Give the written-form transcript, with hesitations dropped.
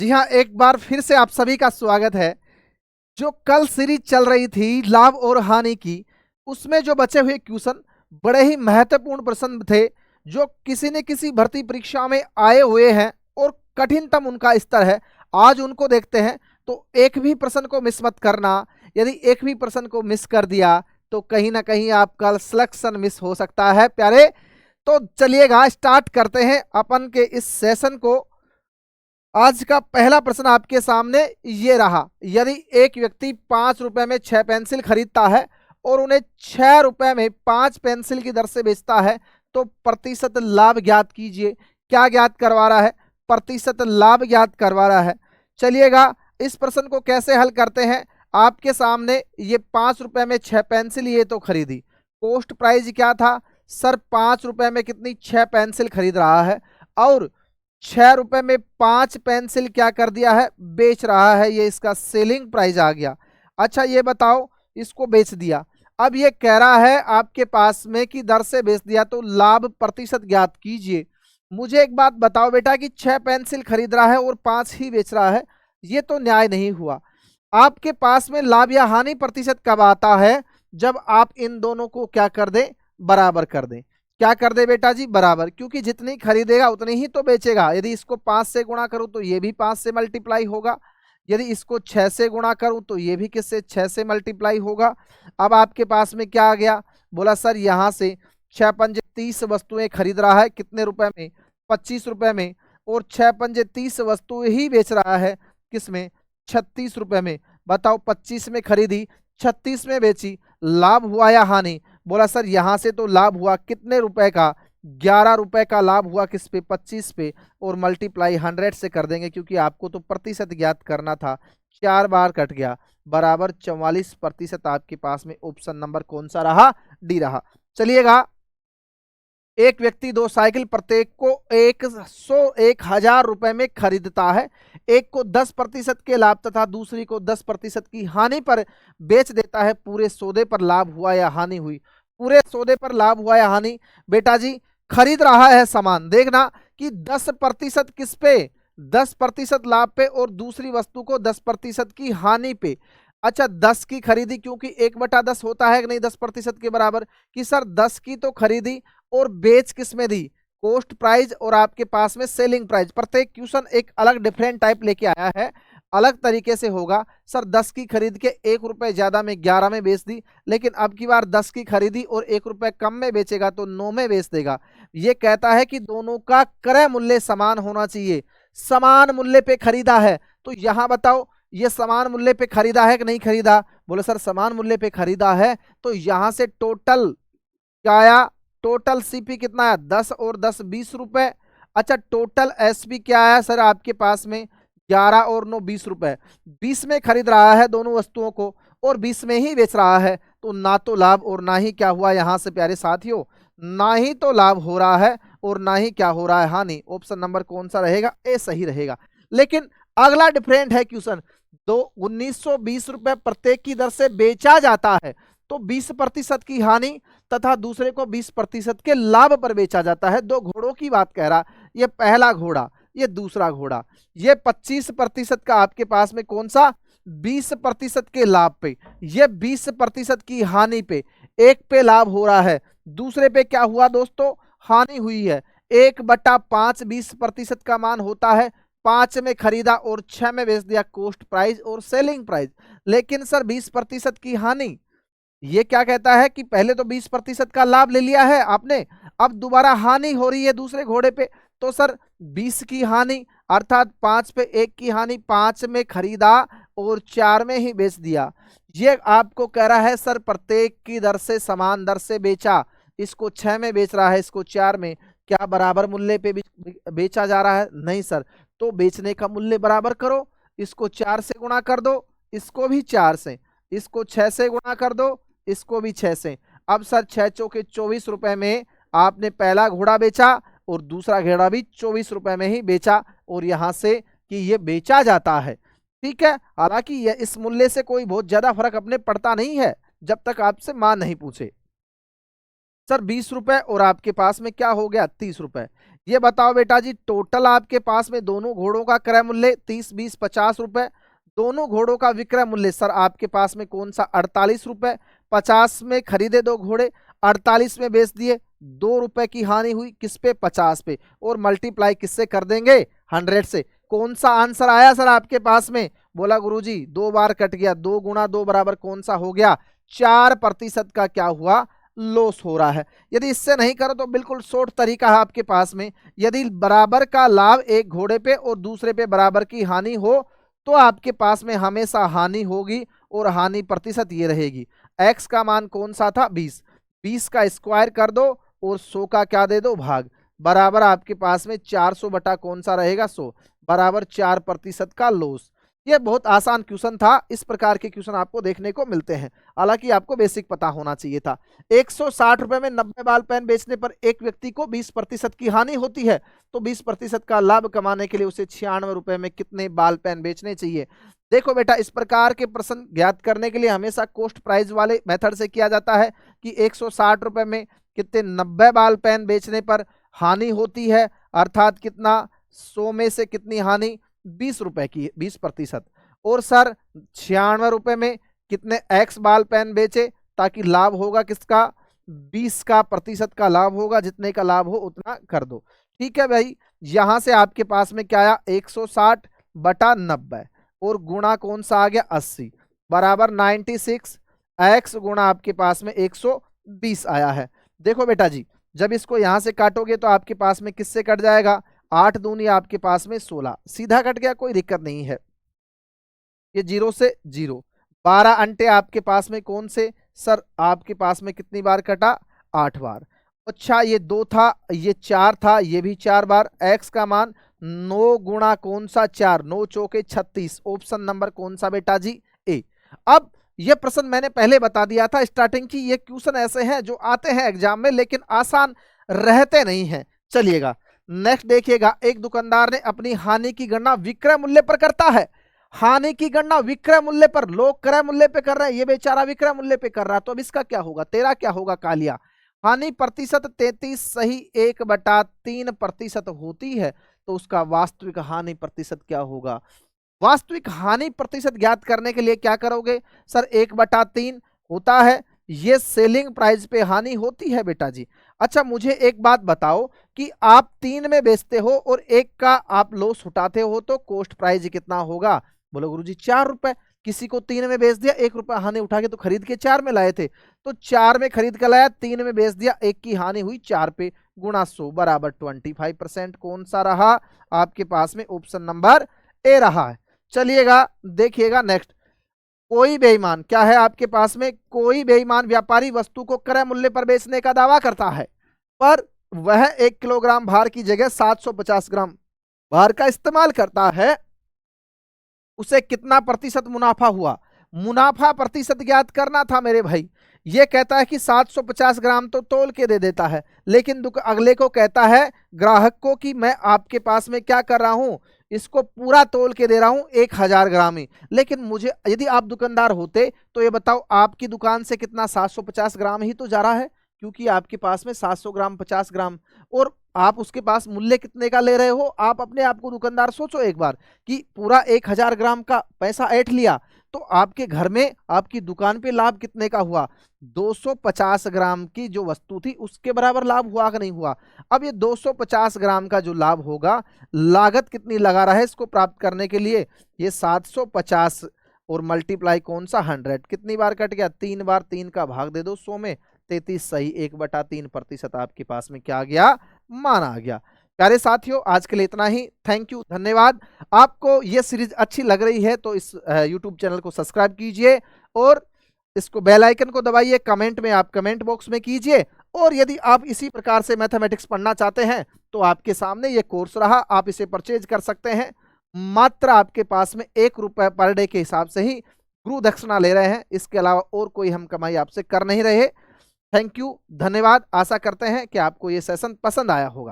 जी हाँ, एक बार फिर से आप सभी का स्वागत है। जो कल सीरीज चल रही थी लाभ और हानि की, उसमें जो बचे हुए क्वेश्चन बड़े ही महत्वपूर्ण प्रश्न थे, जो किसी न किसी भर्ती परीक्षा में आए हुए हैं और कठिनतम उनका स्तर है। आज उनको देखते हैं, तो एक भी प्रश्न को मिस मत करना। यदि एक भी प्रश्न को मिस कर दिया तो कहीं ना कहीं आपका सिलेक्शन मिस हो सकता है प्यारे। तो चलिएगा स्टार्ट करते हैं अपन के इस सेशन को। आज का पहला प्रश्न आपके सामने ये रहा। यदि एक व्यक्ति 5 रुपए में 6 पेंसिल खरीदता है और उन्हें 6 रुपए में 5 पेंसिल की दर से बेचता है, तो प्रतिशत लाभ ज्ञात कीजिए। क्या ज्ञात करवा रहा है? प्रतिशत लाभ ज्ञात करवा रहा है। चलिएगा इस प्रश्न को कैसे हल करते हैं। आपके सामने ये 5 रुपए में 6 पेंसिल ये तो खरीदी, कॉस्ट प्राइस क्या था सर? 5 रुपए में कितनी 6 पेंसिल खरीद रहा है और 6 रुपए में 5 पेंसिल क्या कर दिया है? बेच रहा है। ये इसका सेलिंग प्राइस आ गया। अच्छा ये बताओ, इसको बेच दिया। अब ये कह रहा है आपके पास में कि दर से बेच दिया, तो लाभ प्रतिशत ज्ञात कीजिए। मुझे एक बात बताओ बेटा कि 6 पेंसिल खरीद रहा है और 5 ही बेच रहा है, ये तो न्याय नहीं हुआ। आपके पास में लाभ या हानि प्रतिशत कब आता है? जब आप इन दोनों को क्या कर दें? बराबर कर दें। क्या कर दे बेटा जी? बराबर, क्योंकि जितनी खरीदेगा उतनी ही तो बेचेगा। यदि इसको 5 से गुणा करूं तो ये भी 5 से मल्टीप्लाई होगा, यदि इसको 6 से गुणा करूं तो ये भी किससे? 6 से मल्टीप्लाई होगा। अब आपके पास में क्या आ गया? बोला सर यहाँ से 6 पंजे 30 वस्तुएं खरीद रहा है, कितने रुपए में? 25 रुपए में। और 6 पंजे 30 वस्तुएं ही बेच रहा है, किसमें? 36 रुपए में। बताओ 25 में खरीदी, 36 में बेची, लाभ हुआ या हानि? बोला सर यहां से तो लाभ हुआ, कितने रुपए का? 11 रुपए का लाभ हुआ। किस पे? 25 पे। और मल्टीप्लाई 100 से कर देंगे, क्योंकि आपको तो प्रतिशत ज्ञात करना था। 4 बार कट गया, बराबर 44%। आपके पास में ऑप्शन नंबर कौन सा रहा? डी रहा। चलिएगा, एक व्यक्ति 2 साइकिल प्रत्येक को 1,1000 रुपए में खरीदता है। एक को 10% के लाभ तथा दूसरी को 10% की हानि पर बेच देता है। पूरे सौदे पर लाभ हुआ या हानि हुई? पूरे सौदे पर लाभ हुआ या हानि? बेटा जी खरीद रहा है सामान, देखना कि 10% किस पे? 10% लाभ पे, और दूसरी वस्तु को 10% की हानि पे। अच्छा 10 की खरीदी, क्योंकि 1/10 होता है कि नहीं 10% के बराबर, कि सर 10 की तो खरीदी और बेच किस में दी? कॉस्ट प्राइस और आपके पास में सेलिंग प्राइस। प्रत्येक क्वेश्चन एक अलग डिफरेंट टाइप लेके आया है, अलग तरीके से होगा। सर 10 की खरीद के 1 रुपए ज्यादा में 11 में बेच दी, लेकिन अब की बार 10 की खरीदी और 1 रुपए कम में बेचेगा तो 9 में बेच देगा। ये कहता है कि दोनों का क्रय मूल्य समान होना चाहिए। समान मूल्य पे खरीदा है, तो यहां बताओ ये समान मूल्य पे खरीदा है कि नहीं खरीदा? बोले सर समान मूल्य पे खरीदा है, तो यहां से टोटल क्या आया? टोटल सीपी कितना है? 10 और 10 20 रुपए। अच्छा टोटल एसपी क्या आया सर आपके पास में? 11 और 9 20 रुपए। 20 में खरीद रहा है दोनों वस्तुओं को और 20 में ही बेच रहा है, तो ना तो लाभ और ना ही क्या हुआ यहां से प्यारे साथियों? ना ही तो लाभ हो रहा है और ना ही क्या हो रहा है? हानि। ऑप्शन नंबर कौन सा रहेगा? ए सही रहेगा। लेकिन अगला डिफरेंट है क्वेश्चन। दो 1920 रुपए प्रत्येक की दर से बेचा जाता है, तो 20% की हानि तथा दूसरे को 20% के लाभ पर बेचा जाता है। 2 घोड़ों की बात कह रहा, ये पहला घोड़ा, ये दूसरा घोड़ा। ये 25% का आपके पास में कौन सा? 20% के लाभ पे, ये 20% की हानि पे। एक पे लाभ हो रहा है, दूसरे पे क्या हुआ दोस्तों? हानि हुई है। 1/5 20% का मान होता है। 5 में खरीदा और 6 में बेच दिया, कॉस्ट प्राइस और सेलिंग प्राइस। लेकिन सर 20% की हानि, ये क्या कहता है कि पहले तो 20% का लाभ ले लिया है आपने, अब दोबारा हानि हो रही है दूसरे घोड़े पे। तो सर 20 की हानि अर्थात 5 पे 1 की हानि, 5 में खरीदा और 4 में ही बेच दिया। ये आपको कह रहा है सर प्रत्येक की दर से समान दर से बेचा। इसको 6 में बेच रहा है, इसको 4 में, क्या बराबर मूल्य पे बेचा जा रहा है? नहीं सर। तो बेचने का मूल्य बराबर करो, इसको 4 से गुणा कर दो, इसको भी 4 से, इसको 6 से गुणा कर दो, इसको भी 6 से। अब सर 6 चौके 24 रुपए में आपने पहला घोड़ा बेचा और दूसरा घोड़ा भी 24 रुपए में ही बेचा, और यहां से कि ये बेचा जाता है। ठीक है, हालांकि ये इस मूल्य से कोई बहुत ज्यादा फर्क अपने पड़ता नहीं है जब तक आपसे मान नहीं पूछे। सर 20 रुपए और आपके पास में क्या हो गया? 30 रुपए। ये बताओ बेटा जी, टोटल आपके पास में दोनों घोड़ों का क्रय मूल्य 30, 20, 50 रुपए। दोनों घोड़ों का विक्रय मूल्य सर आपके पास में कौन सा, 48 रुपए। 50 में खरीदे दो घोड़े, 48 में बेच दिए, 2 रुपए की हानि हुई किस पे, 50 पे, और मल्टीप्लाई किससे कर देंगे, 100 से। कौन सा आंसर आया सर आपके पास में, बोला गुरुजी 2 बार कट गया, 2 गुणा 2 बराबर कौन सा हो गया, 4% का क्या हुआ, लॉस हो रहा है। यदि इससे नहीं करो तो बिल्कुल शॉर्ट तरीका है आपके पास में, यदि बराबर का लाभ एक घोड़े पे और दूसरे पे बराबर की हानि हो तो आपके पास में हमेशा हानि होगी और हानि प्रतिशत ये रहेगी। एक्स का मान कौन सा था, 20, 20 का स्क्वायर कर दो और 100 का क्या दे दो, भाग, बराबर आपके पास में 400 बटा कौन सा रहेगा, 100, बराबर 4% का लॉस। ये बहुत आसान क्वेश्चन था, इस प्रकार के क्वेश्चन आपको देखने को मिलते हैं, हालांकि आपको बेसिक पता होना चाहिए था। 160 रुपए में 90 बाल पेन बेचने पर एक व्यक्ति को 20% की हानि होती है, तो 20% का लाभ कमाने के लिए उसे 96 रुपए में कितने बाल पेन बेचने चाहिए। देखो बेटा, इस प्रकार के प्रश्न ज्ञात करने के लिए हमेशा कॉस्ट प्राइस वाले मेथड से किया जाता है कि 160 रुपए में कितने 90 बाल पेन बेचने पर हानि होती है, अर्थात कितना, 100 में से कितनी हानि, 20 रुपए की, 20%। और सर 96 रुपए में कितने एक्स बाल पेन बेचे, ताकि लाभ होगा किसका, 20 का प्रतिशत का लाभ होगा, जितने का लाभ हो उतना कर दो। ठीक है भाई, यहां से आपके पास में क्या आया, 160 बटा 90 और गुणा कौन सा आ गया, 80, बराबर 96 एक्स गुणा आपके पास में 120 आया है। देखो बेटा जी, जब इसको यहां से काटोगे तो आपके पास में किससे कट जाएगा, 8 दूनी आपके पास में 16, सीधा कट गया, कोई दिक्कत नहीं है। ये 0 से 0, 12 अंटे आपके पास में कौन से, सर आपके पास में कितनी बार कटा, 8 बार। अच्छा ये 2 था, ये 4 था, ये भी 4 बार। एक्स का मान 9 गुणा कौन सा, 4, 9 चौके 36, ऑप्शन नंबर कौन सा बेटा जी, ए। अब ये प्रश्न मैंने पहले बता दिया था स्टार्टिंग की, ये क्वेश्चन ऐसे हैं जो आते हैं एग्जाम में लेकिन आसान रहते नहीं हैं। चलिएगा नेक्स्ट देखिएगा, एक दुकानदार ने अपनी हानि की गणना विक्रय मूल्य पर करता है। हानि की गणना विक्रय मूल्य पर, लोग क्रय मूल्य पे कर रहे हैं, ये बेचारा विक्रय मूल्य पे कर रहा है, तो अब इसका क्या होगा, तेरा क्या होगा कालिया। हानि प्रतिशत 33 सही 1/3% होती है, तो उसका वास्तविक हानि प्रतिशत क्या होगा। वास्तविक हानि प्रतिशत ज्ञात करने के लिए क्या करोगे, सर 1/3 होता है, ये सेलिंग प्राइस पे हानि होती है बेटा जी। अच्छा मुझे एक बात बताओ कि आप 3 में बेचते हो और एक का आप लॉस उठाते हो, तो कॉस्ट प्राइस कितना होगा, बोलो गुरुजी 4 रुपए। किसी को 3 में बेच दिया, 1 रुपया हानि उठा के तो खरीद के 4 में लाए थे, तो 4 में खरीद कर लाया, 3 में बेच दिया, 1 की हानि हुई 4 पे, गुणा 100 बराबर 25%। कौन सा रहा आपके पास में, ऑप्शन नंबर ए रहा है। चलिएगा देखिएगा नेक्स्ट, कोई बेईमान, क्या है आपके पास में, कोई बेईमान व्यापारी वस्तु को क्रय मूल्य पर बेचने का दावा करता है, पर वह 1 किलोग्राम भार की जगह 750 ग्राम भार का इस्तेमाल करता है, उसे कितना प्रतिशत मुनाफा हुआ। मुनाफा प्रतिशत ज्ञात करना था मेरे भाई। ये कहता है कि 750 ग्राम तो तोल के दे देता है, लेकिन अगले को कहता है ग्राहक को कि मैं आपके पास में क्या कर रहा हूं, इसको पूरा तोल के दे रहा हूं 1000 ग्राम ही। लेकिन मुझे, यदि आप दुकानदार होते तो ये बताओ आपकी दुकान से कितना 750 ग्राम ही तो जा रहा है, क्योंकि आपके पास में 700 ग्राम 50 ग्राम, और आप उसके पास मूल्य कितने का ले रहे हो। आप अपने आप को दुकानदार सोचो एक बार कि पूरा 1000 ग्राम का पैसा ऐंठ लिया, तो आपके घर में आपकी दुकान पे लाभ कितने का हुआ, 250 ग्राम की जो वस्तु थी उसके बराबर लाभ हुआ कि नहीं हुआ। अब ये 250 ग्राम का जो लाभ होगा, लागत कितनी लगा रहा है इसको प्राप्त करने के लिए, ये 750 और मल्टीप्लाई कौन सा 100, कितनी बार कट गया, 3 बार, 3 का भाग दे दो 100 में, 33 सही 1/3% आपके पास में क्या आ गया, मान आ गया। प्यारे साथियों आज के लिए इतना ही, थैंक यू, धन्यवाद। आपको ये सीरीज अच्छी लग रही है तो इस यूट्यूब चैनल को सब्सक्राइब कीजिए और इसको बेल आइकन को दबाइए, कमेंट में आप कमेंट बॉक्स में कीजिए, और यदि आप इसी प्रकार से मैथमेटिक्स पढ़ना चाहते हैं तो आपके सामने ये कोर्स रहा, आप इसे परचेज कर सकते हैं। मात्र आपके पास में 1 रुपये पर डे के हिसाब से ही गुरु दक्षिणा ले रहे हैं, इसके अलावा और कोई हम कमाई आपसे कर नहीं रहे। थैंक यू, धन्यवाद। आशा करते हैं कि आपको ये सेशन पसंद आया होगा।